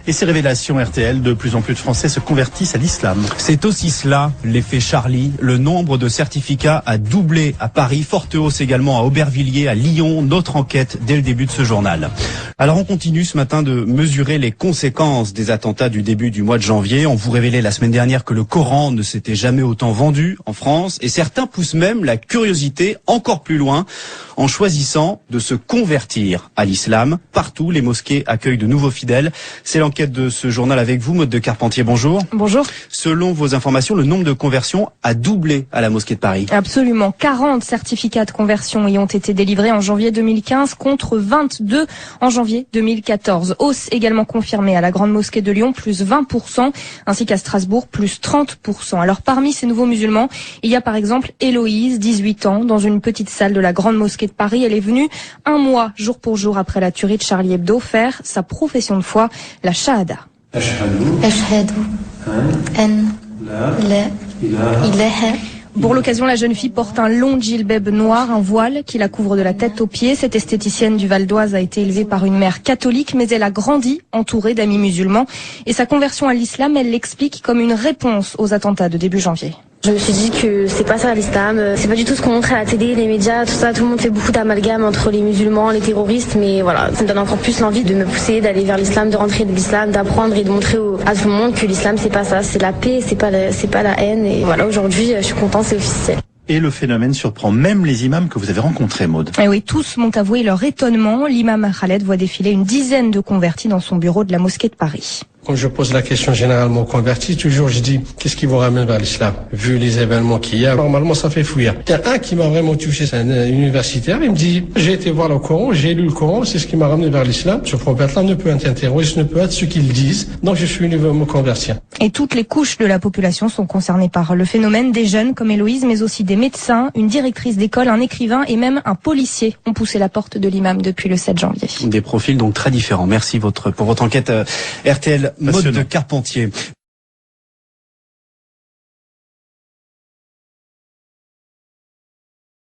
Et ces révélations RTL, de plus en plus de Français se convertissent à l'islam. C'est aussi cela, l'effet Charlie. Le nombre de certificats a doublé à Paris, forte hausse également à Aubervilliers, à Lyon. Notre enquête dès le début de ce journal. Alors on continue ce matin de mesurer les conséquences des attentats du début du mois de janvier. On vous révélait la semaine dernière que le Coran ne s'était jamais autant vendu en France. Et certains poussent même la curiosité encore plus loin en choisissant de se convertir à l'islam. Partout, les mosquées accueillent de nouveaux fidèles. C'est l'enquête de ce journal avec vous, Maude de Carpentier, bonjour. Bonjour. Selon vos informations, le nombre de conversions a doublé à la mosquée de Paris. Absolument. 40 certificats de conversion y ont été délivrés en janvier 2015 contre 22 en janvier 2014. Hausse également confirmée à la Grande Mosquée de Lyon, plus 20%, ainsi qu'à Strasbourg, plus 30%. Alors parmi ces nouveaux musulmans, il y a par exemple Héloïse, 18 ans, dans une petite salle de la Grande Mosquée de Paris. Elle est venue un mois, jour pour jour, après la tuerie de Charlie Hebdo, faire sa profession de foi, la Shahada. Ashhadu an la ilaha. Pour l'occasion, la jeune fille porte un long djilbab noir, un voile qui la couvre de la tête aux pieds. Cette esthéticienne du Val d'Oise a été élevée par une mère catholique, mais elle a grandi entourée d'amis musulmans. Et sa conversion à l'islam, elle l'explique comme une réponse aux attentats de début janvier. Je me suis dit que c'est pas ça l'islam, c'est pas du tout ce qu'on montre à la télé, les médias, tout ça, tout le monde fait beaucoup d'amalgame entre les musulmans, les terroristes, mais voilà, ça me donne encore plus l'envie de me pousser, d'aller vers l'islam, de rentrer de l'islam, d'apprendre et de montrer à tout le monde que l'islam c'est pas ça, c'est la paix, c'est pas la haine, et voilà, aujourd'hui je suis contente, c'est officiel. Et le phénomène surprend même les imams que vous avez rencontrés, Maude. Et oui, tous m'ont avoué leur étonnement. L'imam Khaled voit défiler une dizaine de convertis dans son bureau de la mosquée de Paris. Quand je pose la question généralement aux convertis, toujours je dis, qu'est-ce qui vous ramène vers l'islam? Vu les événements qu'il y a, normalement ça fait fouiller. Il y a un qui m'a vraiment touché, c'est un universitaire, il me dit, j'ai été voir le Coran, j'ai lu le Coran, c'est ce qui m'a ramené vers l'islam. Ce prophète-là ne peut être un terroriste, ne peut être ce qu'ils disent, donc je suis venu me convertir. Et toutes les couches de la population sont concernées par le phénomène. Des jeunes comme Héloïse, mais aussi des médecins, une directrice d'école, un écrivain et même un policier ont poussé la porte de l'imam depuis le 7 janvier. Des profils donc très différents. Merci pour votre enquête RTL, Maude de Carpentier.